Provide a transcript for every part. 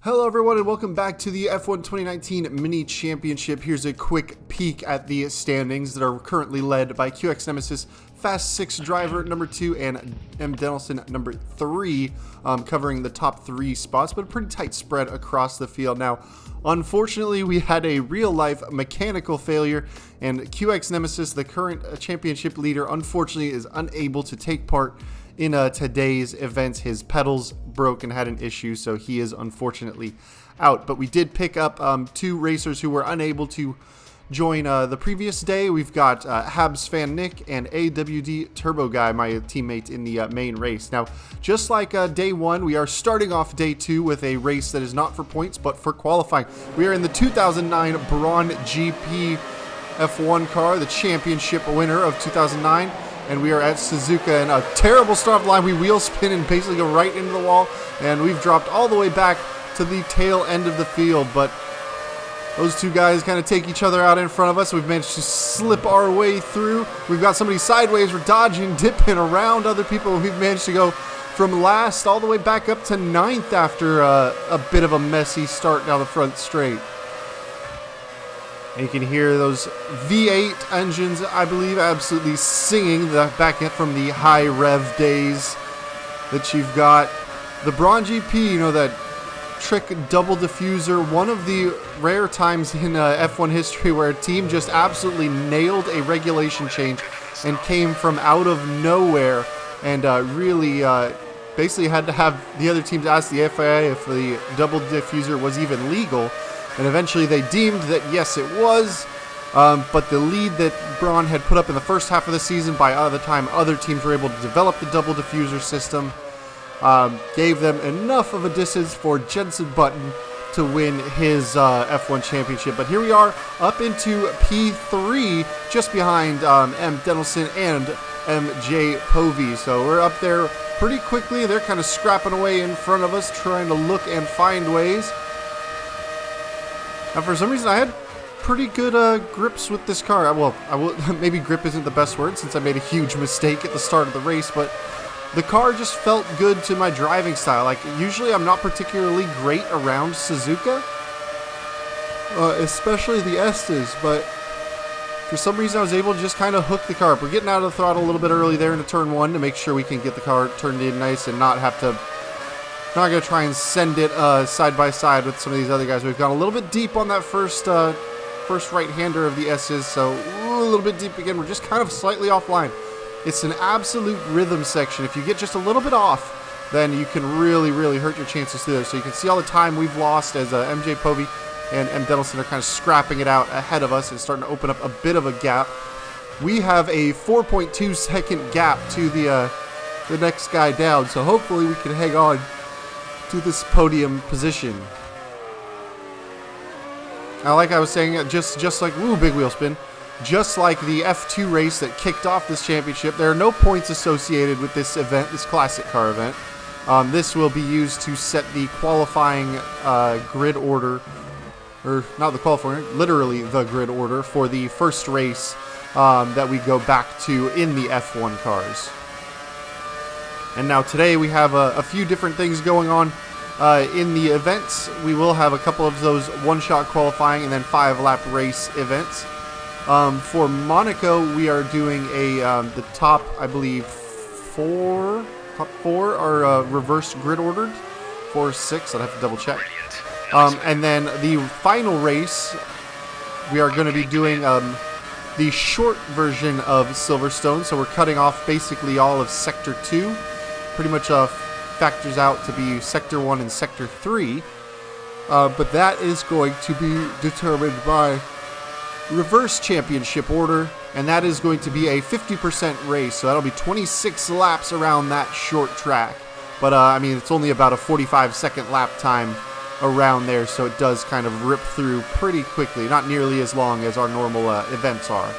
Hello everyone and welcome back to the F1 2019 Mini Championship. Here's a quick peek at the standings that are currently led by QX Nemesis, Fast 6 driver number 2, and M. Dennison number 3, covering the top 3 spots, but a pretty tight spread across the field. Now, unfortunately, we had a real-life mechanical failure, and QX Nemesis, the current championship leader, unfortunately is unable to take part in today's event. His pedals broke and had an issue, so he is unfortunately out. But we did pick up two racers who were unable to join the previous day. We've got Habs fan Nick and AWD Turbo Guy, my teammate in the main race. Now, just like day one, we are starting off day two with a race that is not for points, but for qualifying. We are in the 2009 Brawn GP F1 car, the championship winner of 2009. And we are at Suzuka, and a terrible start of the line. We wheel spin and basically go right into the wall, and we've dropped all the way back to the tail end of the field. But those two guys kind of take each other out in front of us. We've managed to slip our way through. We've got somebody sideways. We're dodging, dipping around other people. We've managed to go from last all the way back up to 9th after a bit of a messy start down the front straight. And you can hear those V8 engines, I believe, absolutely singing back from the high rev days that you've got. The Brawn GP, you know, that trick double diffuser, one of the rare times in F1 history where a team just absolutely nailed a regulation change and came from out of nowhere and really basically had to have the other teams ask the FIA if the double diffuser was even legal. And eventually they deemed that yes, it was, but the lead that Brawn had put up in the first half of the season by the time other teams were able to develop the double diffuser system gave them enough of a distance for Jenson Button to win his F1 championship. But here we are up into P3, just behind M. Dennison and MJ Povey. So we're up there pretty quickly. They're kind of scrapping away in front of us, trying to look and find ways. Now, for some reason, I had pretty good grips with this car. Well, maybe grip isn't the best word since I made a huge mistake at the start of the race, but the car just felt good to my driving style. Like, usually I'm not particularly great around Suzuka, especially the Estes, but for some reason I was able to just kind of hook the car up. We're getting out of the throttle a little bit early there into turn 1 to make sure we can get the car turned in nice and not have to... Not going to try and send it side by side with some of these other guys. We've gone a little bit deep on that first right-hander of the S's, so a little bit deep again. We're just kind of slightly offline. It's an absolute rhythm section. If you get just a little bit off, then you can really, really hurt your chances through there. So you can see all the time we've lost as MJ Povey and M. Dennison are kind of scrapping it out ahead of us and starting to open up a bit of a gap. We have a 4.2 second gap to the next guy down, so hopefully we can hang on to this podium position. Now, like I was saying, just like big wheel spin, just like the F2 race that kicked off this championship, there are no points associated with this event, this classic car event. This will be used to set the qualifying grid order, or not the qualifying, literally the grid order for the first race that we go back to in the F1 cars. And now today we have a few different things going on in the events. We will have a couple of those one-shot qualifying and then 5-lap race events. For Monaco, we are doing the top, I believe, top four are reverse grid ordered. 4 or 6, I'd have to double check. And then the final race, we are going to be doing the short version of Silverstone. So we're cutting off basically all of Sector 2. Pretty much factors out to be Sector 1 and Sector 3. But that is going to be determined by reverse championship order, and that is going to be a 50% race. So that'll be 26 laps around that short track. But, I mean, it's only about a 45-second lap time around there, so it does kind of rip through pretty quickly. Not nearly as long as our normal events are.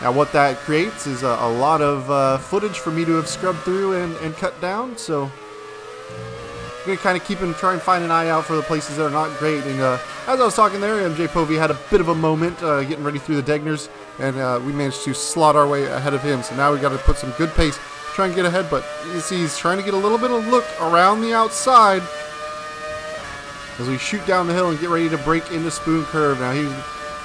Now, what that creates is a lot of footage for me to have scrubbed through and cut down, so I'm going to kind of try and find an eye out for the places that are not great. And as I was talking there, MJ Povey had a bit of a moment getting ready through the Degners, and we managed to slot our way ahead of him. So now we got to put some good pace, try and get ahead, but you see he's trying to get a little bit of look around the outside. as we shoot down the hill and get ready to break into Spoon Curve. Now he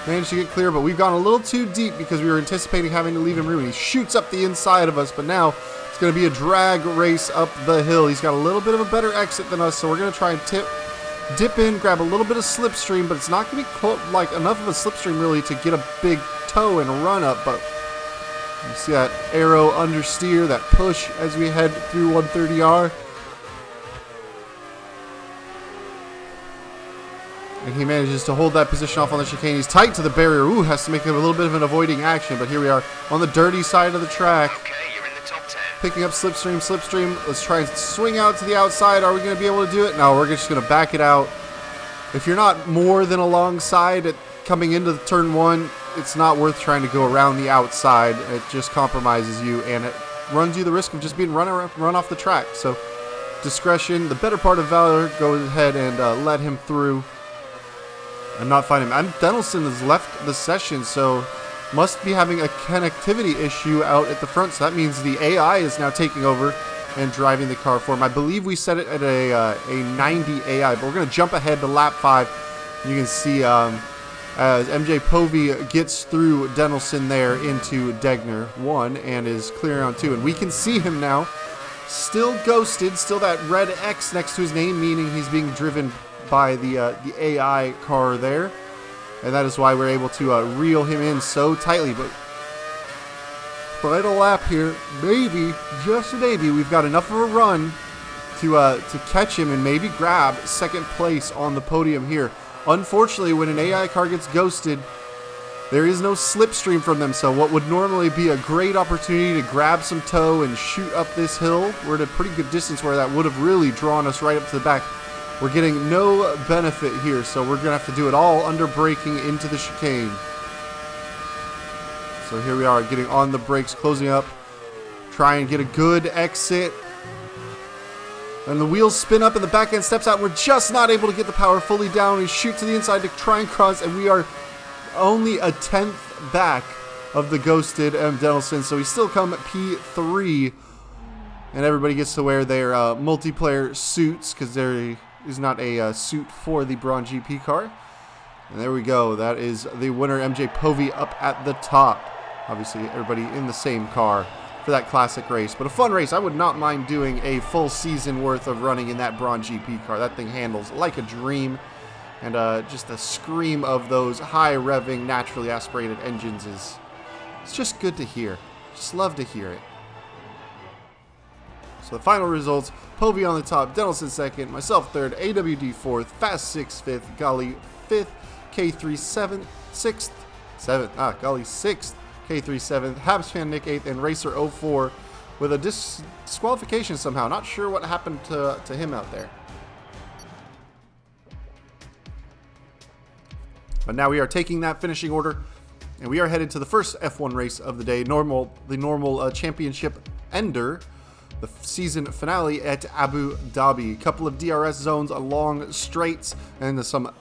managed to get clear, but we've gone a little too deep because we were anticipating having to leave him room. He shoots up the inside of us, but now it's going to be a drag race up the hill. He's got a little bit of a better exit than us, so we're going to try and dip in, grab a little bit of slipstream, but it's not going to be like enough of a slipstream really to get a big toe and run up. But you see that arrow understeer, that push as we head through 130R. And he manages to hold that position off on the chicane. He's tight to the barrier. Ooh, has to make a little bit of an avoiding action. But here we are on the dirty side of the track. Okay, you're in the top 10. Picking up slipstream. Let's try and swing out to the outside. Are we going to be able to do it? No, we're just going to back it out. If you're not more than alongside coming into the turn 1, it's not worth trying to go around the outside. It just compromises you, and it runs you the risk of just being run off the track. So discretion, the better part of valor, go ahead and let him through. And not find him. Denelson has left the session, so must be having a connectivity issue out at the front. So that means the AI is now taking over and driving the car for him. I believe we set it at a 90 AI, but we're going to jump ahead to lap 5. You can see as MJ Povey gets through Denelson there into Degner 1 and is clearing on 2. And we can see him now, still ghosted, still that red X next to his name, meaning he's being driven by the AI car there, and that is why we're able to reel him in so tightly. But final lap here, maybe, just maybe, we've got enough of a run to catch him and maybe grab second place on the podium here. Unfortunately, when an AI car gets ghosted, there is no slipstream from them, so what would normally be a great opportunity to grab some toe and shoot up this hill, we're at a pretty good distance where that would have really drawn us right up to the back. We're getting no benefit here, so we're going to have to do it all under braking into the chicane. So here we are, getting on the brakes, closing up, try and get a good exit. And the wheels spin up and the back end steps out. We're just not able to get the power fully down. We shoot to the inside to try and cross, and we are only a 10th back of the ghosted Denelson. So we still come at P3, and everybody gets to wear their multiplayer suits because there is not a suit for the Brawn GP car. And there we go. That is the winner, MJ Povey, up at the top. Obviously, everybody in the same car for that classic race. But a fun race. I would not mind doing a full season worth of running in that Brawn GP car. That thing handles like a dream. And just the scream of those high revving, naturally aspirated engines it's just good to hear. Just love to hear it. So the final results, Povey on the top, Denelson second, myself third, AWD fourth, Fast 6 fifth, Golly 5th, K3 6th, Golly 6th, K3 7th, Habs fan Nick 8th, and Racer 04 with a disqualification somehow. Not sure what happened to him out there. But now we are taking that finishing order, and we are headed to the first F1 race of the day, the normal championship ender, the season finale at Abu Dhabi. A couple of DRS zones along straights and some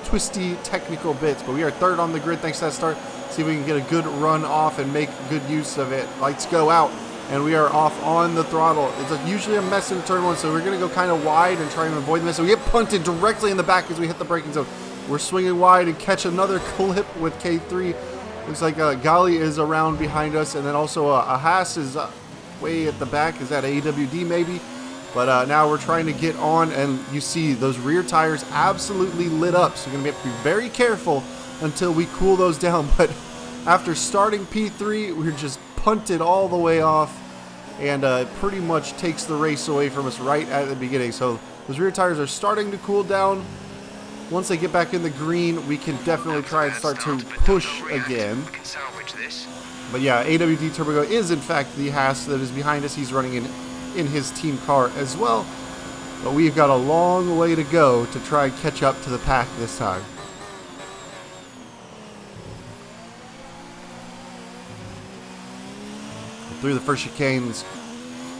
twisty technical bits, but we are third on the grid thanks to that start. See if we can get a good run off and make good use of it. Lights go out, and we are off on the throttle. It's usually a mess in turn 1, so we're going to go kind of wide and try and avoid the mess. So we get punted directly in the back as we hit the braking zone. We're swinging wide and catch another clip with K3. Looks like Gali is around behind us, and then also a Haas is way at the back. Is that AWD maybe? But now we're trying to get on, and you see those rear tires absolutely lit up. So you're going to have to be very careful until we cool those down. But after starting P3, we're just punted all the way off, and pretty much takes the race away from us right at the beginning. So those rear tires are starting to cool down. Once they get back in the green, we can definitely try and start to push again. But yeah, AWD Turbo is in fact the Haas that is behind us. He's running in his team car as well. But we've got a long way to go to try and catch up to the pack this time. Through the first chicanes,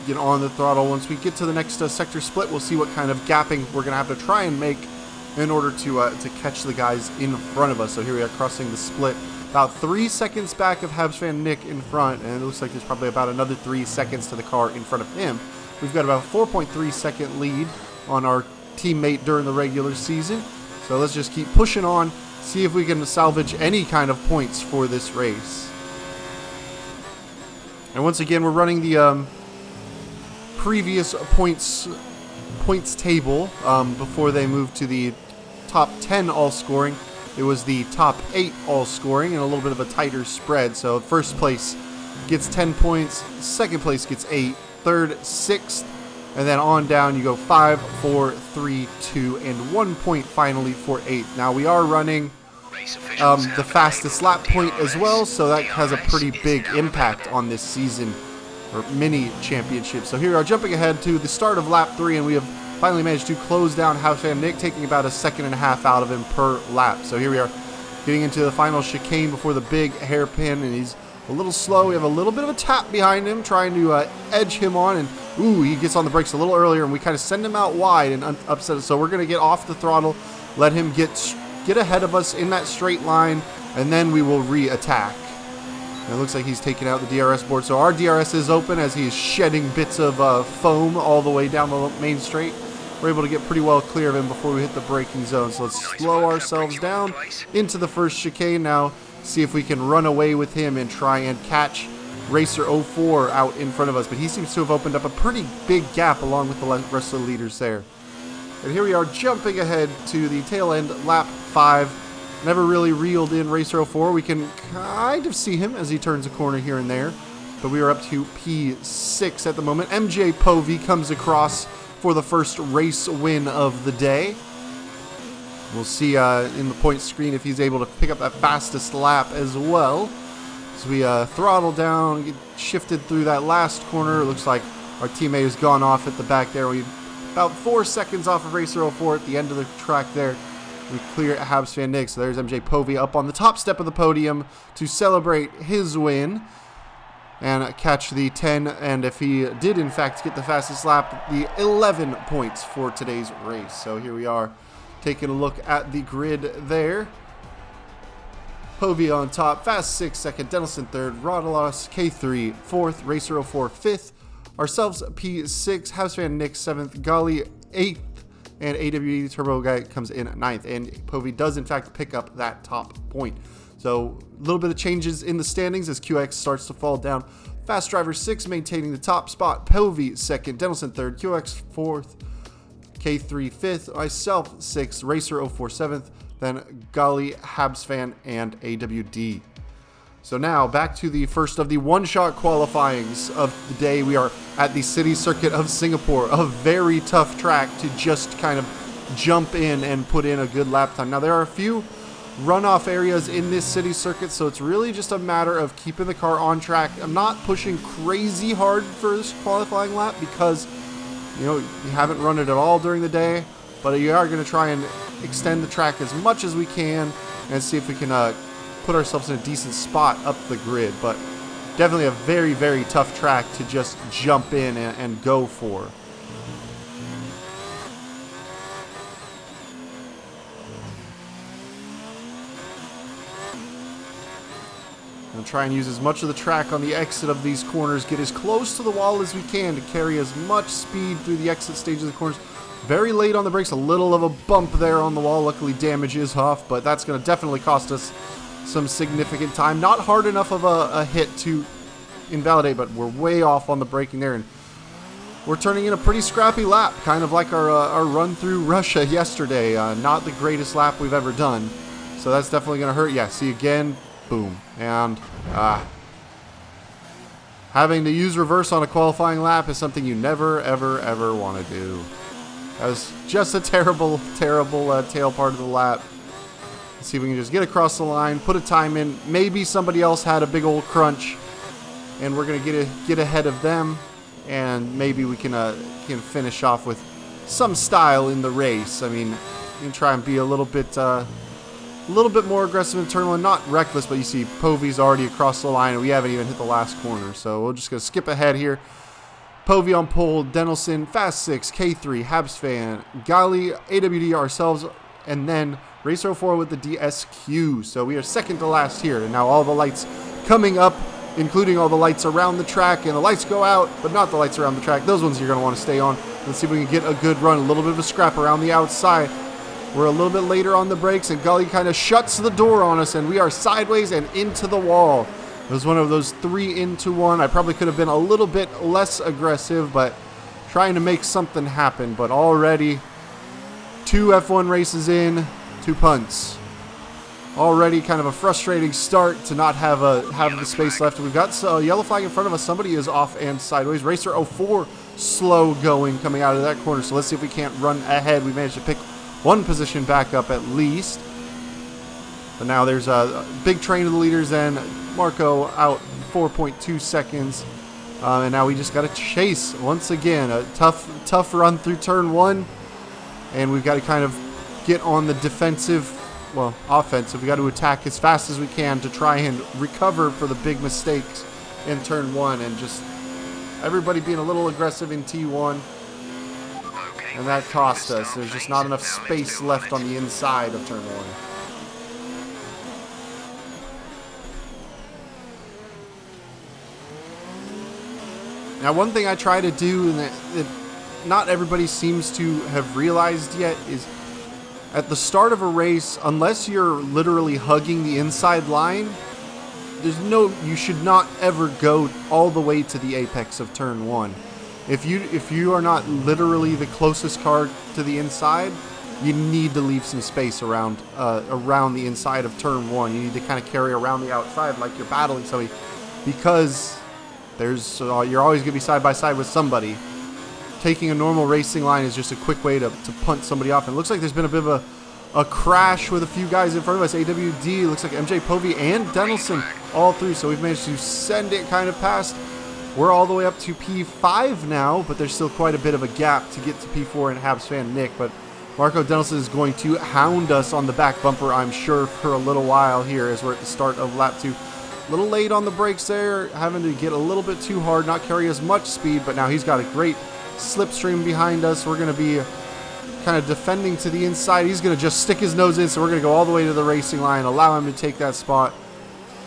get on the throttle. Once we get to the next sector split, we'll see what kind of gapping we're going to have to try and make in order to catch the guys in front of us. So here we are crossing the split. About 3 seconds back of Habs fan Nick in front, and it looks like there's probably about another 3 seconds to the car in front of him. We've got about a 4.3 second lead on our teammate during the regular season. So let's just keep pushing on, see if we can salvage any kind of points for this race. And once again, we're running the previous points table before they moved to the top 10 all scoring. It was the top 8 all scoring and a little bit of a tighter spread. So first place gets 10 points, second place gets 8, third 6th, and then on down you go 5, 4, 3, 2, and 1 point finally for 8th. Now we are running the fastest lap point as well, so that has a pretty big impact on this season or mini championship. So here we are jumping ahead to the start of lap 3, and we have finally managed to close down House Van Nick, taking about a second and a half out of him per lap. So here we are getting into the final chicane before the big hairpin, and he's a little slow. We have a little bit of a tap behind him, trying to edge him on, and ooh, he gets on the brakes a little earlier, and we kind of send him out wide and upset it. So we're going to get off the throttle, let him get ahead of us in that straight line, and then we will re-attack. And it looks like he's taking out the DRS board. So our DRS is open as he's shedding bits of foam all the way down the main straight. We're able to get pretty well clear of him before we hit the braking zone. So let's slow ourselves down into the first chicane now. See if we can run away with him and try and catch Racer 04 out in front of us. But he seems to have opened up a pretty big gap along with the rest of the leaders there. And here we are jumping ahead to the tail end, lap 5. Never really reeled in Racer 04. We can kind of see him as he turns a corner here and there. But we are up to P6 at the moment. MJ Povey comes across for the first race win of the day. We'll see in the point screen if he's able to pick up that fastest lap as well. So we throttle down, get shifted through that last corner. It looks like our teammate has gone off at the back there. We about 4 seconds off of Racer 04 at the end of the track there. We clear at Habs Van Nick. So there's MJ Povey up on the top step of the podium to celebrate his win and catch the 10. And if he did in fact get the fastest lap, the 11 points for today's race. So here we are, taking a look at the grid there. Povey on top, Fast 6th, second, Denelson 3rd, Rodalos K3 4th, Racer 04 5th, ourselves P6, House Van Nick 7th, Golly 8th, and AWD Turbo Guy comes in 9th. And Povey does in fact pick up that top point. So a little bit of changes in the standings as QX starts to fall down. Fast Driver 6 maintaining the top spot, Povey 2nd, Denelson 3rd, QX 4th, K3 5th, myself 6th, Racer 04 7th, then Golly, Habs Fan, and AWD. So now back to the first of the one-shot qualifyings of the day. We are at the City Circuit of Singapore, a very tough track to just kind of jump in and put in a good lap time. Now there are a few runoff areas in this city circuit, so it's really just a matter of keeping the car on track. I'm not pushing crazy hard for this qualifying lap because you haven't run it at all during the day, but you are going to try and extend the track as much as we can and see if we can put ourselves in a decent spot up the grid. But definitely a very, very tough track to just jump in and go for. We'll try and use as much of the track on the exit of these corners, get as close to the wall as we can to carry as much speed through the exit stage of the corners. Very late on the brakes, a little of a bump there on the wall. Luckily damage is off, but that's going to definitely cost us some significant time. Not hard enough of a hit to invalidate, but we're way off on the braking there, and we're turning in a pretty scrappy lap, kind of like our run through Russia yesterday. Not the greatest lap we've ever done, so that's definitely going to hurt. Yeah, see again, boom, and having to use reverse on a qualifying lap is something you never, ever, ever want to do. That was just a terrible, terrible tail part of the lap. Let's see if we can just get across the line, put a time in. Maybe somebody else had a big old crunch, and we're gonna get ahead of them, and maybe we can finish off with some style in the race. I mean, you can try and be a little bit more aggressive in turn one, not reckless, but you see Povey's already across the line, and we haven't even hit the last corner, so we're just gonna skip ahead here. Povey on pole, Denelson, Fast 6, K3, Habs Fan, Golly, AWD, ourselves, and then Racer 04 with the DSQ. So we are second to last here, and now all the lights coming up, including all the lights around the track, and the lights go out, but not the lights around the track. Those ones you're going to want to stay on. Let's see if we can get a good run. A little bit of a scrap around the outside. We're a little bit later on the brakes, and Gully kind of shuts the door on us, and we are sideways and into the wall. It was one of those 3 into 1. I probably could have been a little bit less aggressive, but trying to make something happen. But already 2 F1 races in, 2 punts. Already kind of a frustrating start to not have the space left. We've got a yellow flag in front of us. Somebody is off and sideways. Racer 04 slow going coming out of that corner. So let's see if we can't run ahead. We managed to pick 1 position back up at least. But now there's a big train of the leaders and Marco out 4.2 seconds. And now we just got to chase once again. A tough run through turn 1. And we've got to kind of get on the defensive, well, offensive. We got to attack as fast as we can to try and recover for the big mistakes in turn 1. And just everybody being a little aggressive in T1. And that cost us. There's just not enough space left on the inside of turn 1. Now, one thing I try to do, and that not everybody seems to have realized yet, is at the start of a race, unless you're literally hugging the inside line, you should not ever go all the way to the apex of turn 1. If you are not literally the closest car to the inside, you need to leave some space around the inside of turn 1. You need to kind of carry around the outside like you're battling somebody, because you're always going to be side by side with somebody. Taking a normal racing line is just a quick way to punt somebody off. And it looks like there's been a bit of a crash with a few guys in front of us. AWD, looks like MJ Povey and Denelson all through. So we've managed to send it kind of past. We're all the way up to P5 now, but there's still quite a bit of a gap to get to P4 and Habs fan Nick. But Marco Denelson is going to hound us on the back bumper, I'm sure, for a little while here as we're at the start of lap 2. A little late on the brakes there, having to get a little bit too hard, not carry as much speed, but now he's got a great slipstream behind us. We're going to be kind of defending to the inside. He's going to just stick his nose in, so we're going to go all the way to the racing line, allow him to take that spot.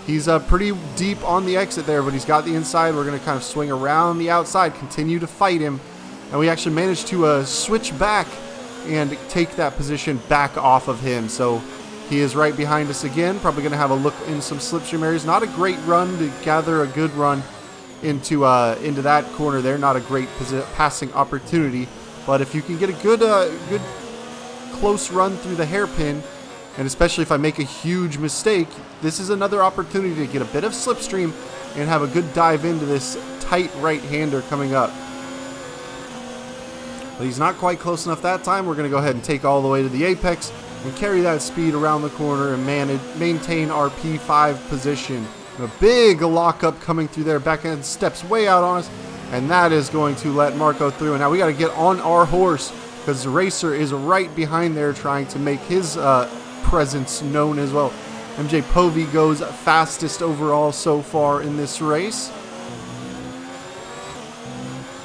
He's pretty deep on the exit there, but he's got the inside. We're going to kind of swing around the outside, continue to fight him, and we actually managed to switch back and take that position back off of him. So he is right behind us again. Probably going to have a look in some slipstream areas. Not a great run to gather a good run into that corner there. Not a great passing opportunity. But if you can get a good close run through the hairpin, and especially if I make a huge mistake, this is another opportunity to get a bit of slipstream and have a good dive into this tight right-hander coming up. But he's not quite close enough that time. We're going to go ahead and take all the way to the apex and carry that speed around the corner and maintain our P5 position. A big lockup coming through there. Back end steps way out on us, and that is going to let Marco through. And now we got to get on our horse, because the racer is right behind there trying to make his presence known as well. MJ Povey goes fastest overall so far in this race.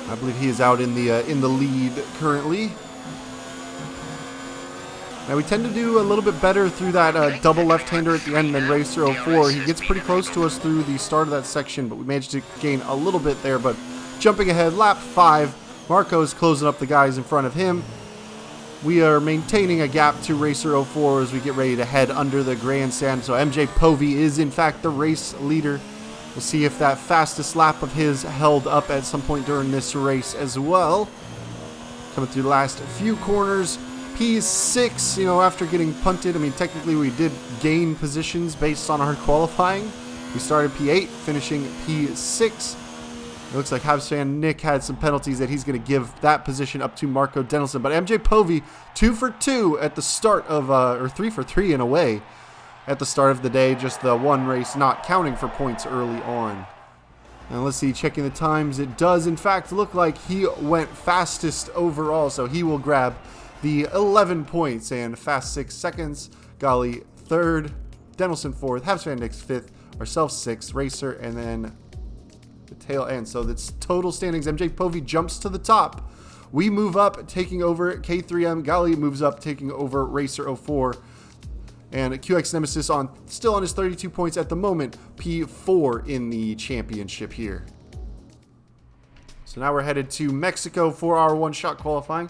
I believe he is out in the lead currently. Now we tend to do a little bit better through that double left-hander at the end than Racer 04. He gets pretty close to us through the start of that section, but we managed to gain a little bit there. But jumping ahead, lap 5, Marco is closing up the guys in front of him. We are maintaining a gap to Racer 04 as we get ready to head under the grandstand. So MJ Povey is in fact the race leader. We'll see if that fastest lap of his held up at some point during this race as well. Coming through the last few corners. P6, after getting punted, I mean, technically we did gain positions based on our qualifying. We started P8, finishing P6. It looks like Habs fan Nick had some penalties that he's going to give that position up to Marco Denelson. But MJ Povey, 2 for 2 at the start of, or 3 for 3 in a way, at the start of the day. Just the one race not counting for points early on. And let's see, checking the times, it does in fact look like he went fastest overall, so he will grab the 11 points and fast 6 seconds. Golly 3rd, Denelson 4th, Habs fan Nick's 5th, ourselves 6th, Racer, and then the tail end. So that's total standings. MJ Povey jumps to the top. We move up, taking over K3M. Golly moves up, taking over Racer 04. And QX Nemesis still on his 32 points at the moment, P4 in the championship here. So now we're headed to Mexico for our one-shot qualifying.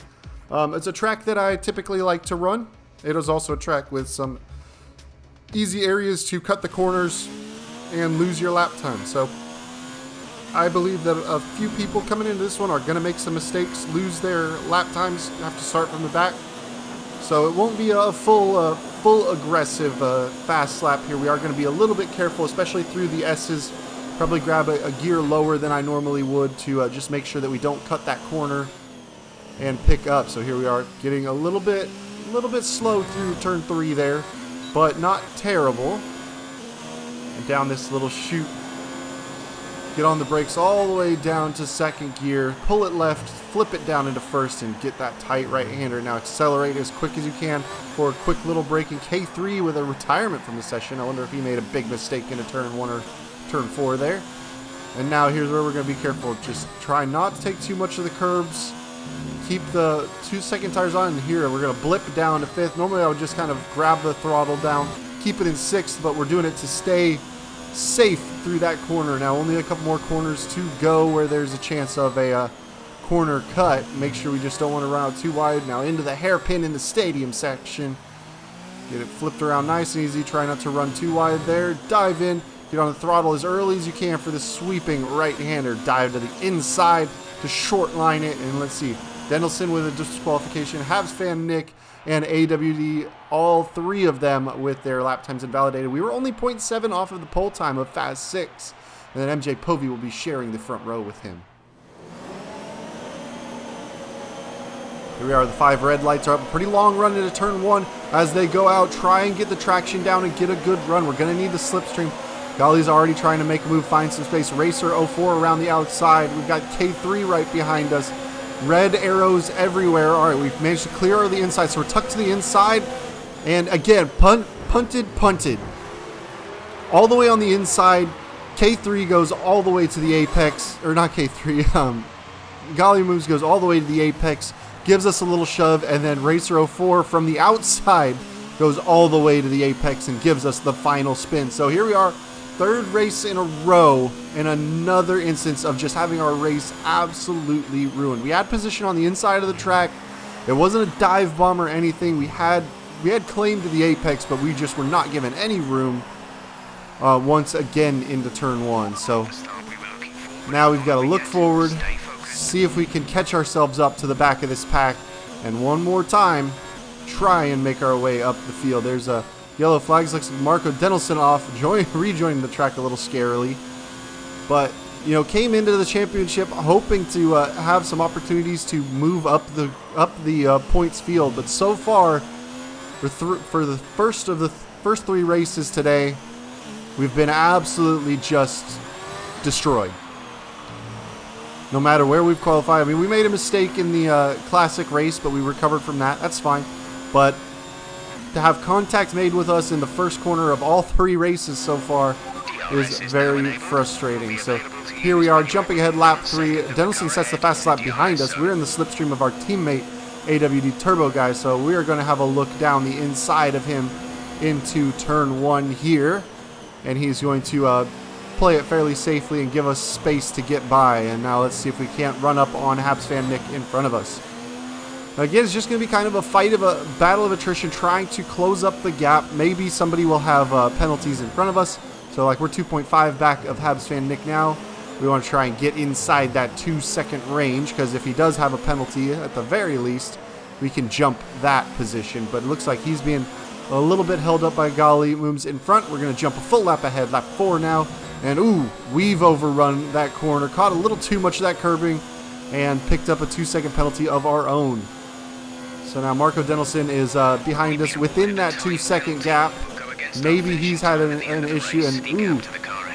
It's a track that I typically like to run. It is also a track with some easy areas to cut the corners and lose your lap time. So I believe that a few people coming into this one are going to make some mistakes, lose their lap times, have to start from the back. So it won't be a full aggressive fast lap here. We are going to be a little bit careful, especially through the S's. Probably grab a gear lower than I normally would to just make sure that we don't cut that corner and pick up. So here we are getting a little bit slow through turn 3 there, but not terrible. And down this little chute, get on the brakes all the way down to second gear, pull it left, flip it down into first, and get that tight right-hander. Now accelerate as quick as you can for a quick little break in K3 with a retirement from the session. I wonder if he made a big mistake in a turn 1 or turn 4 there. And now here's where we're going to be careful. Just try not to take too much of the curbs. Keep the 2-second tires on. And here we're going to blip down to 5th. Normally I would just kind of grab the throttle down, keep it in 6th, but we're doing it to stay safe through that corner. Now only a couple more corners to go where there's a chance of a corner cut. Make sure we just don't want to run out too wide. Now into the hairpin in the stadium section. Get it flipped around nice and easy. Try not to run too wide there. Dive in. Get on the throttle as early as you can for the sweeping right-hander. Dive to the inside to short line it. And let's see. Dendelson with a disqualification. Habs fan Nick and AWD, all 3 of them with their lap times invalidated. We were only 0.7 off of the pole time of Fast 6. And then MJ Povey will be sharing the front row with him. Here we are, the 5 red lights are up. A pretty long run into turn 1 as they go out. Try and get the traction down and get a good run. We're going to need the slipstream. Golly's already trying to make a move, find some space. Racer 04 around the outside. We've got K3 right behind us. Red arrows everywhere. All right, we've managed to clear the inside, so we're tucked to the inside. And again, punted. All the way on the inside. K3 goes all the way to the apex. Or not K3. Golly moves, goes all the way to the apex. Gives us a little shove, and then Racer 04 from the outside goes all the way to the apex and gives us the final spin. So here we are, 3rd race in a row, and another instance of just having our race absolutely ruined. We had position on the inside of the track. It wasn't a dive bomb or anything. We had claim to the apex, but we just were not given any room once again into turn 1. So now we've got to look forward, see if we can catch ourselves up to the back of this pack, and one more time try and make our way up the field. There's a yellow flags. Looks like Marco Dendelson off, rejoining the track a little scarily, but you know, came into the championship hoping to have some opportunities to move up the points field, but so far for the first 3 races today, we've been absolutely just destroyed. No matter where we've qualified. I mean, we made a mistake in the classic race, but we recovered from that. That's fine. But to have contact made with us in the first corner of all 3 races so far is very frustrating. So here we are, jumping ahead, lap 3. Dendelson sets the fastest lap behind us. We're in the slipstream of our teammate, AWD Turbo guy. So we are going to have a look down the inside of him into turn 1 here. And he's going to play it fairly safely and give us space to get by. And now let's see if we can't run up on Habs fan Nick in front of us. Again, it's just going to be kind of a battle of attrition, trying to close up the gap. Maybe somebody will have penalties in front of us. So like we're 2.5 back of Habs fan Nick now. We want to try and get inside that 2-second range, because if he does have a penalty, at the very least, we can jump that position. But it looks like he's being a little bit held up by Golly moves in front. We're going to jump a full lap ahead, lap 4 now. And ooh, we've overrun that corner, caught a little too much of that curbing, and picked up a 2-second penalty of our own. So now Marco Dendelson is behind us within that 2-second gap. Maybe he's had an issue. And ooh,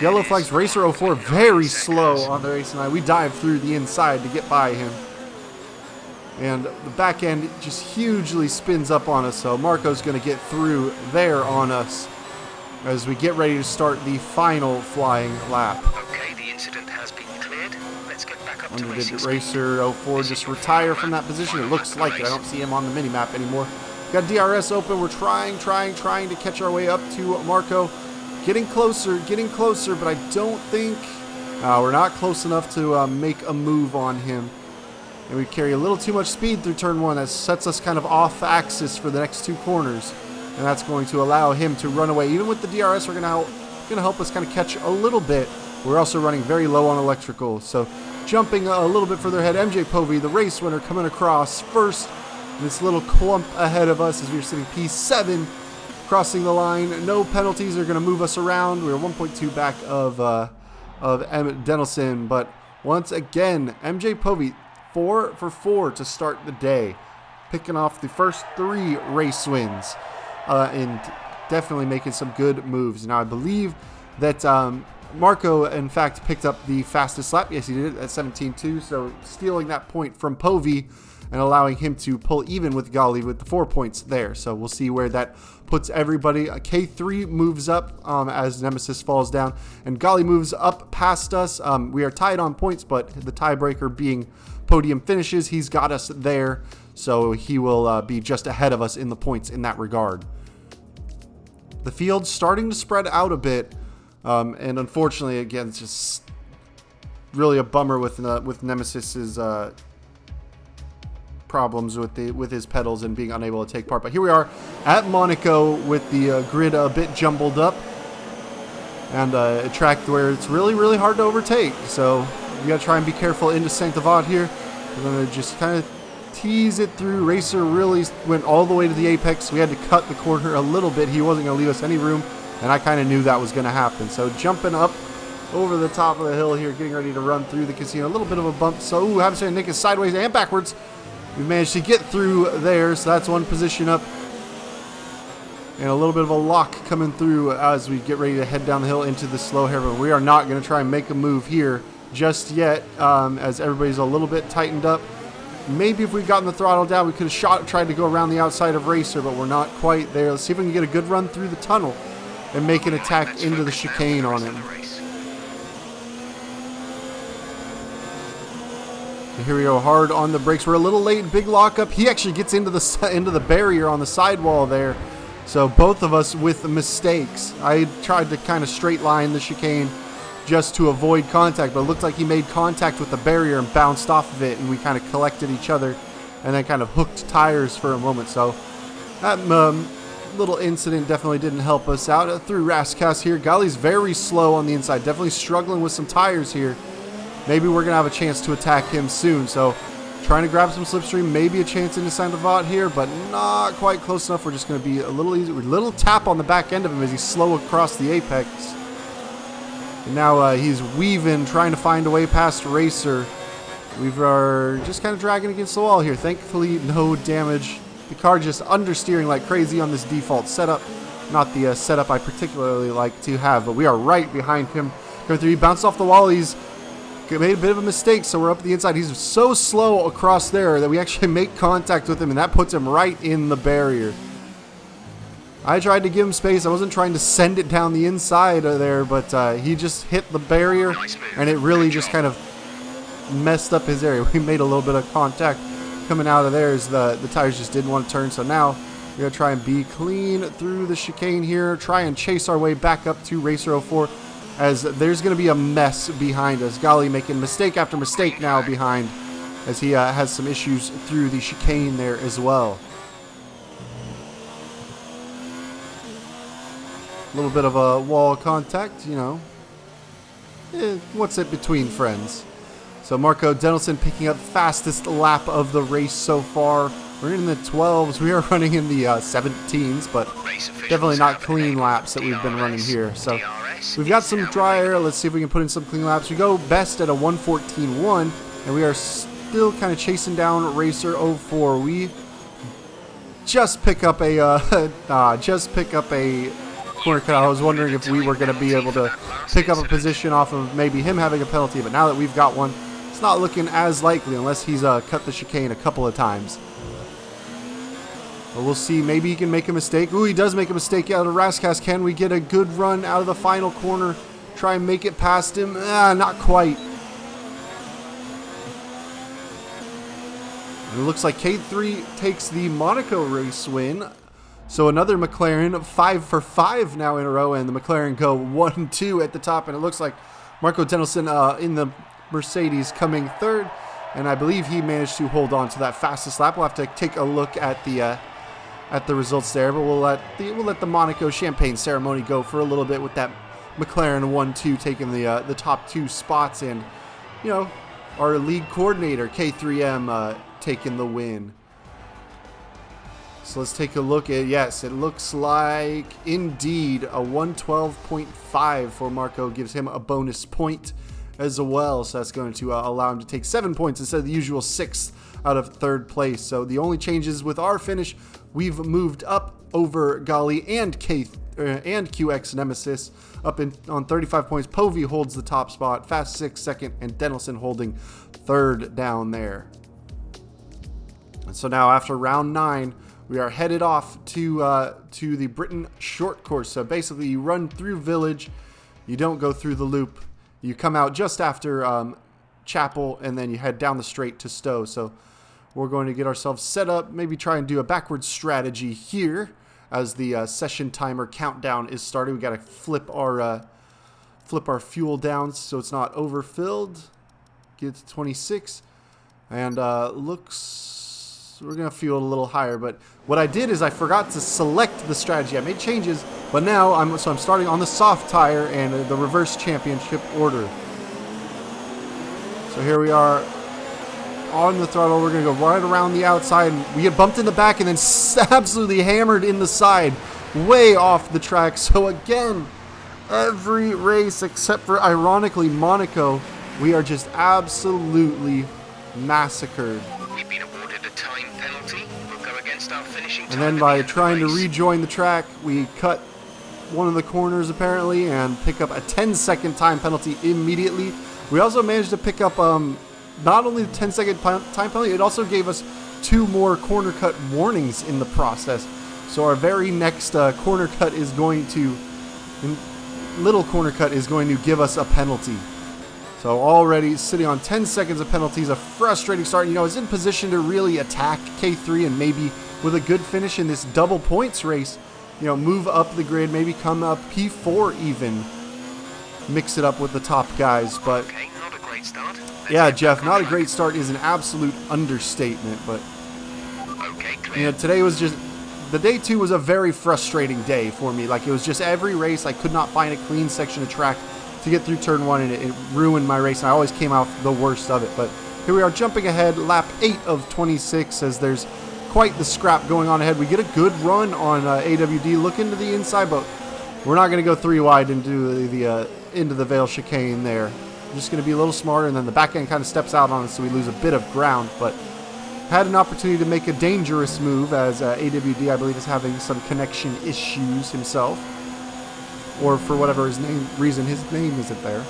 yellow flags, Racer 04 very slow on the race tonight. We dive through the inside to get by him. And the back end just hugely spins up on us. So Marco's going to get through there on us as we get ready to start the final flying lap. Okay, the incident has been cleared. Let's get back up to racing. Did Racer 04 just retire from that position? It looks like it. I don't see him on the mini-map anymore. Got DRS open. We're trying to catch our way up to Marco. Getting closer, but I don't think We're not close enough to make a move on him. And we carry a little too much speed through turn 1. That sets us kind of off axis for the next 2 corners. And that's going to allow him to run away. Even with the DRS, we're going to help us kind of catch a little bit. We're also running very low on electrical. So jumping a little bit further ahead, MJ Povey, the race winner, coming across first. This little clump ahead of us as we're sitting P7, crossing the line. No penalties are going to move us around. We're 1.2 back of Emmett Denelson. But once again, MJ Povey, 4 for 4 to start the day, picking off the first 3 race wins, and definitely making some good moves. Now I believe that Marco in fact picked up the fastest lap. Yes, he did at 17.2, so stealing that point from Povey and allowing him to pull even with Gali with the 4 points there. So we'll see where that puts everybody. K3 moves up as Nemesis falls down, and Gali moves up past us. We are tied on points, but the tiebreaker being podium finishes, he's got us there, so he will be just ahead of us in the points in that regard. The field's starting to spread out a bit, and unfortunately, again, it's just really a bummer with Nemesis's problems with his pedals and being unable to take part. But here we are at Monaco with the grid a bit jumbled up, and a track where it's really hard to overtake. So you gotta try and be careful into Saint-Avold here. We're gonna just kind of tease it through. Racer really went all the way to the apex. We had to cut the corner a little bit. He wasn't gonna leave us any room, and I kind of knew that was gonna happen. So jumping up over the top of the hill here, getting ready to run through the casino. A little bit of a bump. So Hamster Nick is sideways and backwards. We managed to get through there, so that's one position up. And a little bit of a lock coming through as we get ready to head down the hill into the slow hair. But we are not going to try and make a move here just yet, as everybody's a little bit tightened up. Maybe if we'd gotten the throttle down, we could have tried to go around the outside of Racer, but we're not quite there. Let's see if we can get a good run through the tunnel and make an attack into the chicane on him. So here we go, hard on the brakes. We're a little late, big lockup. He actually gets into the barrier on the sidewall there. So both of us with mistakes. I tried to kind of straight line the chicane just to avoid contact, but it looked like he made contact with the barrier and bounced off of it, and we kind of collected each other and then kind of hooked tires for a moment. So that little incident definitely didn't help us out. Through Rascas here. Gali's very slow on the inside, definitely struggling with some tires here. Maybe we're going to have a chance to attack him soon. So trying to grab some slipstream, maybe a chance into Saint-Avold here, but not quite close enough. We're just going to be a little easy. A little tap on the back end of him as he's slow across the apex. And now he's weaving, trying to find a way past Racer. We are just kind of dragging against the wall here. Thankfully, no damage. The car just understeering like crazy on this default setup. Not the setup I particularly like to have, but we are right behind him. Going through, he bounced off the wall. He's made a bit of a mistake, so we're up the inside. He's so slow across there that we actually make contact with him, and that puts him right in the barrier. I tried to give him space. I wasn't trying to send it down the inside of there, but he just hit the barrier, and it really just kind of messed up his area. We made a little bit of contact coming out of there as the tires just didn't want to turn. So now we're going to try and be clean through the chicane here, try and chase our way back up to Racer 04, as there's going to be a mess behind us. Gali making mistake after mistake now behind, as he has some issues through the chicane there as well. A little bit of a wall contact, you know. What's it between friends? So Marco Denelson picking up fastest lap of the race so far. We're in the 12s. We are running in the 17s, but definitely not clean laps that we've been running here. So we've got some dry air. Let's see if we can put in some clean laps. We go best at a 1:14.1, and we are still kind of chasing down Racer 04. We just pick up a corner cut. I was wondering if we were going to be able to pick up a position off of maybe him having a penalty, but now that we've got one, it's not looking as likely unless he's cut the chicane a couple of times. But we'll see. Maybe he can make a mistake. Ooh, he does make a mistake out of Rascas. Can we get a good run out of the final corner? Try and make it past him? Not quite. And it looks like K3 takes the Monaco race win. So another McLaren, 5 for 5 now in a row, and the McLaren go 1-2 at the top, and it looks like Marco Dennelson in the Mercedes coming third, and I believe he managed to hold on to that fastest lap. We'll have to take a look at the results there, but we'll let the Monaco champagne ceremony go for a little bit with that McLaren 1-2 taking the top 2 spots, and you know, our league coordinator K3M taking the win. So let's take a look at, yes, it looks like indeed a 112.5 for Marco gives him a bonus point as well. So that's going to allow him to take 7 points instead of the usual 6 out of third place. So the only changes with our finish, we've moved up over Gali and QX Nemesis up on 35 points. Povey holds the top spot, Fast 6 second, and Dennelson holding third down there. And so now after round 9, we are headed off to the Britain short course. So basically, you run through Village, you don't go through the loop. You come out just after Chapel, and then you head down the straight to Stowe. So we're going to get ourselves set up, maybe try and do a backwards strategy here as the session timer countdown is started. We got to flip our fuel down so it's not overfilled. Get to 26, and we're going to fuel a little higher, but what I did is I forgot to select the strategy. I made changes, but now I'm starting on the soft tire and the reverse championship order. So here we are on the throttle. We're going to go right around the outside. We get bumped in the back and then absolutely hammered in the side, way off the track. So again, every race except for, ironically, Monaco, we are just absolutely massacred. We've been awarded a time penalty. We'll go against our finishing time. And then by trying to rejoin the track, we cut one of the corners apparently and pick up a 10-second time penalty immediately. We also managed to pick up not only the 10-second time penalty, it also gave us 2 more corner cut warnings in the process. So our very next corner cut is going to, little corner cut is going to give us a penalty. So already sitting on 10 seconds of penalties, a frustrating start. You know, is in position to really attack K3 and maybe with a good finish in this double points race, you know, move up the grid, maybe come up P4 even, mix it up with the top guys. But okay, not a great start. Yeah, Jeff, not a great start is an absolute understatement. But okay, clear. you know, today was just, the day 2 was a very frustrating day for me. Like, it was just every race I could not find a clean section of track to get through turn 1, and it ruined my race, and I always came out the worst of it. But here we are jumping ahead, lap 8 of 26, as there's quite the scrap going on ahead. We get a good run on AWD, look into the inside, but we're not going to go 3 wide into the Vale chicane there. We're just going to be a little smarter, and then the back end kind of steps out on us, so we lose a bit of ground, but had an opportunity to make a dangerous move, as AWD, I believe, is having some connection issues himself. Or for whatever reason, his name isn't there.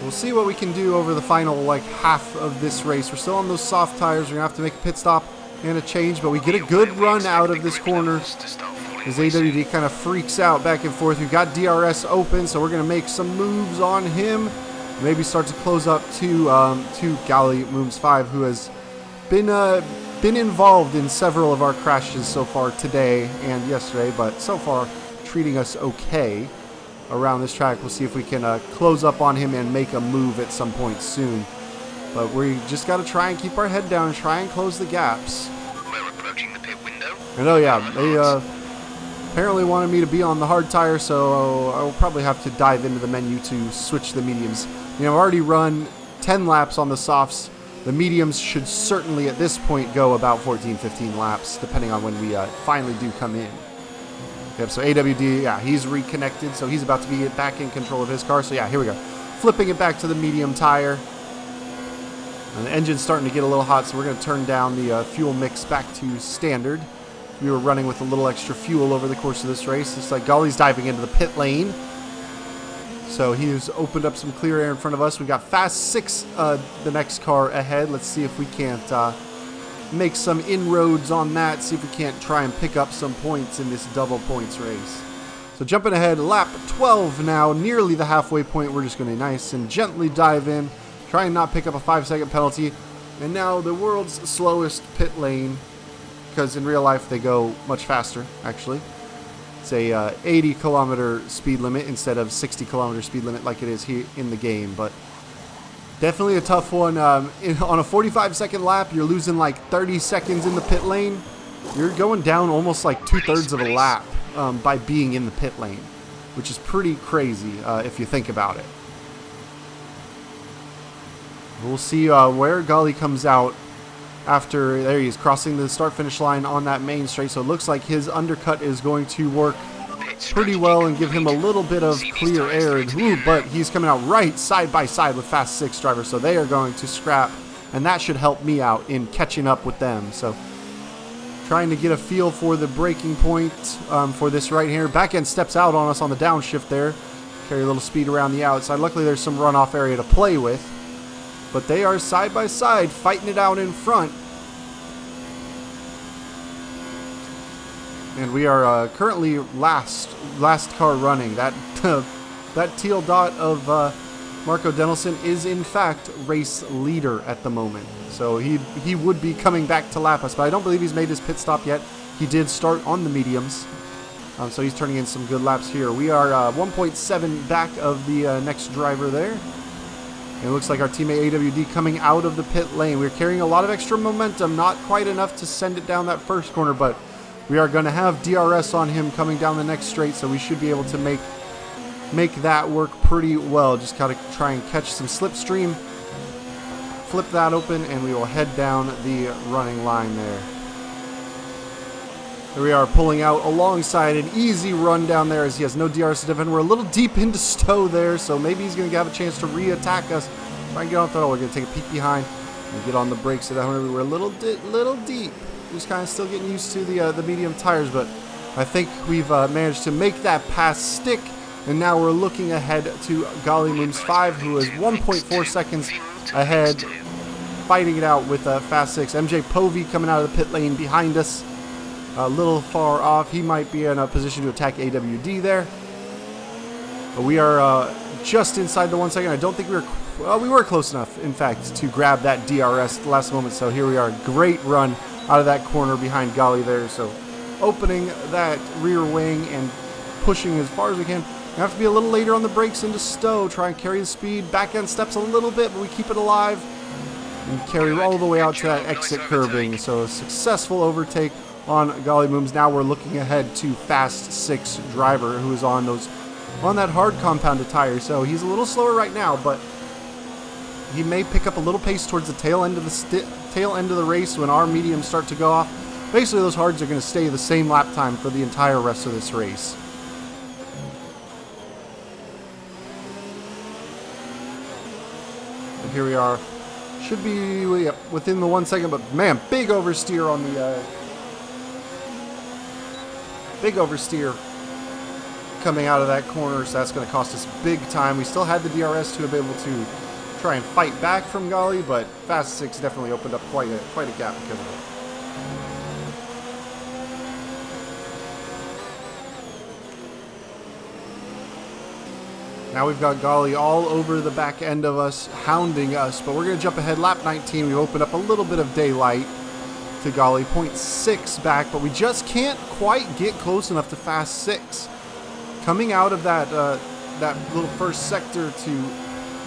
We'll see what we can do over the final half of this race. We're still on those soft tires. We're gonna have to make a pit stop and a change, but we get a good run out of this corner as AWD kind of freaks out back and forth. We've got DRS open, so we're gonna make some moves on him. Maybe start to close up to Gali Mooms 5, who has been involved in several of our crashes so far today and yesterday, but so far treating us okay around this track. We'll see if we can close up on him and make a move at some point soon. But we just got to try and keep our head down and try and close the gaps. We're approaching the pit window. And oh yeah, they apparently wanted me to be on the hard tire, so I'll probably have to dive into the menu to switch the mediums. You know, I've already run 10 laps on the softs. The mediums should certainly at this point go about 14-15 laps, depending on when we finally do come in. Yep, so AWD, yeah, he's reconnected, so he's about to be back in control of his car. So yeah, here we go. Flipping it back to the medium tire. And the engine's starting to get a little hot, so we're going to turn down the fuel mix back to standard. We were running with a little extra fuel over the course of this race. It's like Golly's diving into the pit lane. So he's opened up some clear air in front of us. We got Fast 6, the next car ahead. Let's see if we can't make some inroads on that. See if we can't try and pick up some points in this double points race. So jumping ahead, lap 12 now, nearly the halfway point. We're just going to nice and gently dive in, try and not pick up a 5-second penalty. And now the world's slowest pit lane because in real life they go much faster, actually. It's a 80 kilometer speed limit instead of 60 kilometer speed limit like it is here in the game. But definitely a tough one. On a 45-second lap, you're losing like 30 seconds in the pit lane. You're going down almost like 2/3 of a lap by being in the pit lane, which is pretty crazy if you think about it. We'll see where Gali comes out after. There he is, crossing the start-finish line on that main straight. So it looks like his undercut is going to work pretty well and give him a little bit of clear air. Ooh, but he's coming out right side by side with Fast 6 drivers, so they are going to scrap, and that should help me out in catching up with them. So trying to get a feel for the braking point for this right here. Back end steps out on us on the downshift there. Carry a little speed around the outside. Luckily there's some runoff area to play with, but they are side by side fighting it out in front. And we are currently last car running. That that teal dot of Marco Denelson is in fact race leader at the moment. So he would be coming back to lap us, but I don't believe he's made his pit stop yet. He did start on the mediums, so he's turning in some good laps here. We are 1.7 back of the next driver there. And it looks like our teammate AWD coming out of the pit lane. We're carrying a lot of extra momentum, not quite enough to send it down that first corner, but we are going to have DRS on him coming down the next straight, so we should be able to make that work pretty well. Just got to try and catch some slipstream, flip that open, and we will head down the running line there. There we are, pulling out alongside an easy run down there as he has no DRS to defend. We're a little deep into Stowe there, so maybe he's going to have a chance to re-attack us. Try and get on throttle. We're going to take a peek behind and get on the brakes at that one. We're a little deep. Just kind of still getting used to the medium tires, but I think we've managed to make that pass stick, and now we're looking ahead to Gali Mooms 5, who is 1.4 seconds ahead, fighting it out with Fast 6. MJ Povey coming out of the pit lane behind us, a little far off. He might be in a position to attack AWD there, but we are just inside the 1 second. I don't think we were close enough, in fact, to grab that DRS at the last moment. So here we are, great run out of that corner behind Gali there. So opening that rear wing and pushing as far as we can. We have to be a little later on the brakes into Stowe, try and carry the speed. Back end steps a little bit, but we keep it alive and carry all the way out to that exit curbing. So a successful overtake on Gali Mooms. Now we're looking ahead to Fast 6 driver, who is on that hard compounded tire. So he's a little slower right now, but he may pick up a little pace towards the tail end of the race when our mediums start to go off. Basically, those hards are going to stay the same lap time for the entire rest of this race. And here we are. Should be within the 1 second, but man, big oversteer on the big oversteer coming out of that corner. So that's going to cost us big time. We still had the DRS to be able to try and fight back from Gali, but Fast 6 definitely opened up quite a gap because of it. Now we've got Gali all over the back end of us, hounding us, but we're going to jump ahead. Lap 19, we opened up a little bit of daylight to Gali, 0.6 back, but we just can't quite get close enough to Fast 6. Coming out of that little first sector to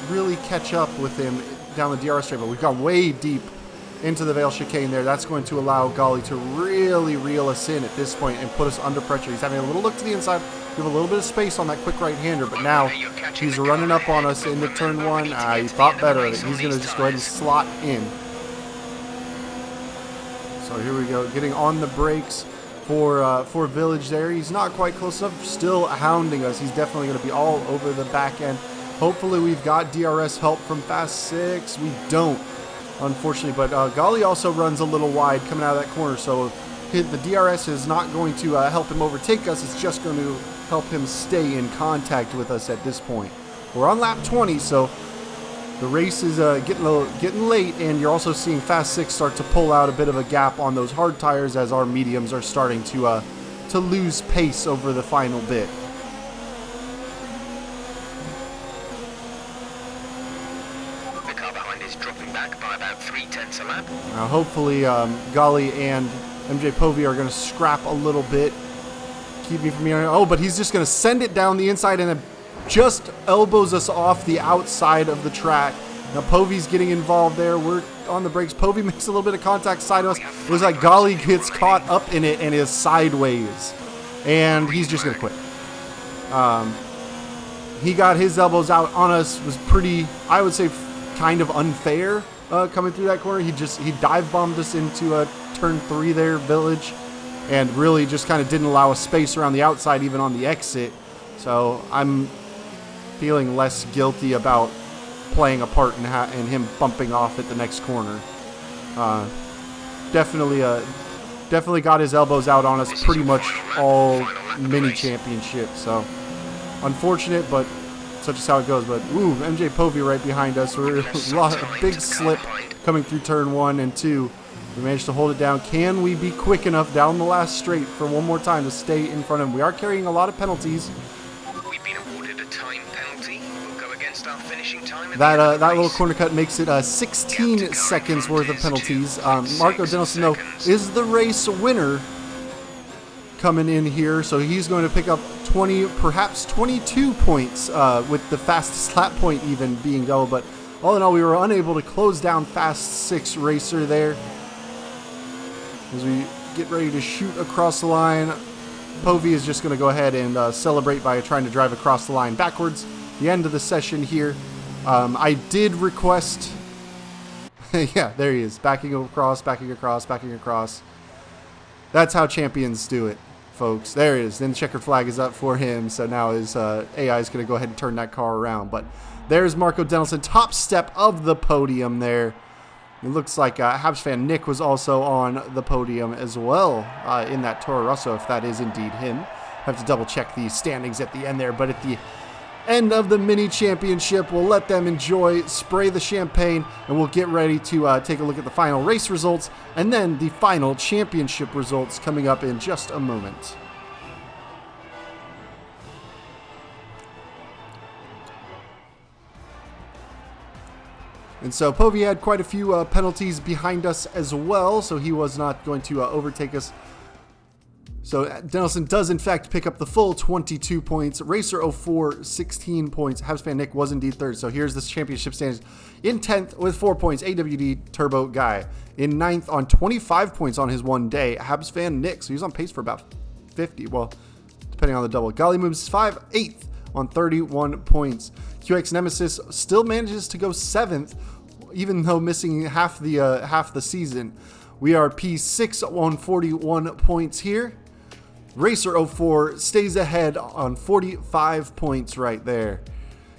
really catch up with him down the DRS straight, but we've gone way deep into the Vale chicane there. That's going to allow Gali to really reel us in at this point and put us under pressure. He's having a little look to the inside. We have a little bit of space on that quick right-hander, but now he's running up on us into turn 1. He thought better of it. He's going to just go ahead and slot in. So here we go, getting on the brakes for Village there. He's not quite close enough, still hounding us. He's definitely going to be all over the back end. Hopefully we've got DRS help from Fast 6. We don't, unfortunately, but Gali also runs a little wide coming out of that corner, so the DRS is not going to help him overtake us. It's just going to help him stay in contact with us at this point. We're on lap 20, so the race is getting late, and you're also seeing Fast 6 start to pull out a bit of a gap on those hard tires as our mediums are starting to lose pace over the final bit. The car behind is dropping back by about 0.3 a lap. Hopefully Gali and MJ Povey are going to scrap a little bit. Keep me from here. Oh, but he's just going to send it down the inside and then just elbows us off the outside of the track. Now Povey's getting involved there. We're on the brakes. Povey makes a little bit of contact side of us. It was like Golly gets caught up in it and is sideways. And he's just going to quit. He got his elbows out on us. Was pretty, I would say, kind of unfair coming through that corner. He dive bombed us into turn 3 there, Village, and really just kind of didn't allow a space around the outside, even on the exit. So I'm feeling less guilty about playing a part in him bumping off at the next corner. Definitely got his elbows out on us pretty much all mini championship. So unfortunate, but such is how it goes. But ooh, MJ Povey right behind us. We're a big slip coming through turn 1 and 2. We managed to hold it down. Can we be quick enough down the last straight for one more time to stay in front of him? We are carrying a lot of penalties. We've been awarded a time penalty. We'll go against our finishing time. That little corner cut makes it 16 seconds worth of penalties. Marco Denelson, though, is the race winner coming in here, so he's going to pick up 20, perhaps 22 points with the fastest lap point even being double. But all in all, we were unable to close down Fast 6 Racer there. As we get ready to shoot across the line, Povey is just going to go ahead and celebrate by trying to drive across the line backwards. The end of the session here. I did request... yeah, there he is. Backing across, backing across, backing across. That's how champions do it, folks. There it is. Then the checkered flag is up for him, so now his AI is going to go ahead and turn that car around. But there's Marco Denelson, top step of the podium there. It looks like Habs fan Nick was also on the podium as well in that Toro Rosso, if that is indeed him. Have to double check the standings at the end there, but at the end of the mini championship, we'll let them enjoy, spray the champagne, and we'll get ready to take a look at the final race results and then the final championship results coming up in just a moment. And so Povey had quite a few penalties behind us as well, so he was not going to overtake us. So Denelson does in fact pick up the full 22 points. Racer 04, 16 points. Habs fan Nick was indeed third. So here's this championship standings. In 10th with 4 points, AWD Turbo Guy. In 9th on 25 points on his one day, Habs fan Nick. So he's on pace for about 50. Well, depending on the double. Golly moves 8th on 31 points. QX Nemesis still manages to go 7th, even though missing half the season. We are P6 on 41 points here. Racer 04 stays ahead on 45 points right there.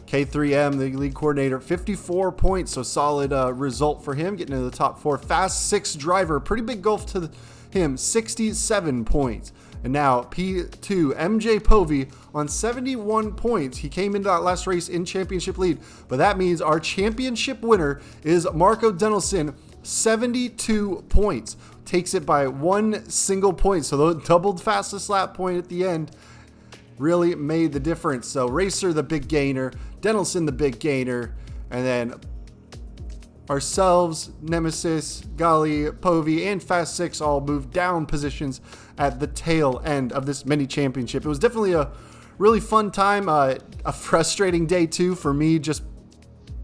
K3M, the league coordinator, 54 points, so solid result for him, getting into the top 4. Fast 6 driver, pretty big gulf to him, 67 points. And now P2, MJ Povey on 71 points. He came into that last race in championship lead, but that means our championship winner is Marco Denelson, 72 points. Takes it by 1 single point. So the doubled fastest lap point at the end really made the difference. So Racer, the big gainer, Denelson, the big gainer, and then ourselves, Nemesis, Golly, Povey, and Fast 6 all moved down positions at the tail end of this mini championship. It was definitely a really fun time, a frustrating day too for me, just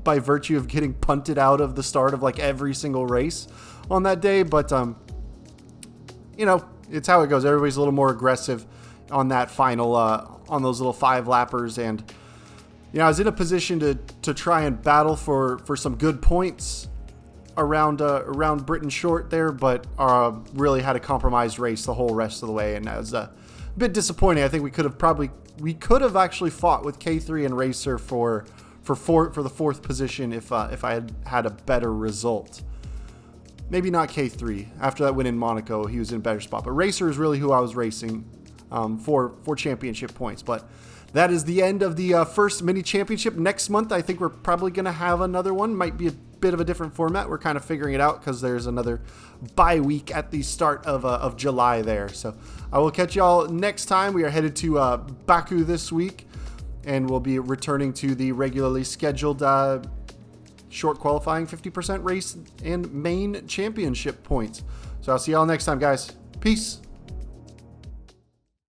by virtue of getting punted out of the start of like every single race on that day. But you know, it's how it goes. Everybody's a little more aggressive on that final, on those little 5 lappers, and you know, I was in a position to try and battle for some good points around Britain Short there, but really had a compromised race the whole rest of the way, and that was a bit disappointing. I think we could have actually fought with K3 and Racer for the 4th position if I had a better result. Maybe not K3. After that win in Monaco, he was in a better spot. But Racer is really who I was racing for championship points. But that is the end of the first mini championship. Next month, I think we're probably going to have another one. Might be a bit of a different format. We're kind of figuring it out because there's another bye week at the start of July there. So I will catch y'all next time. We are headed to Baku this week, and we'll be returning to the regularly scheduled short qualifying 50% race and main championship points. So I'll see y'all next time, guys. Peace.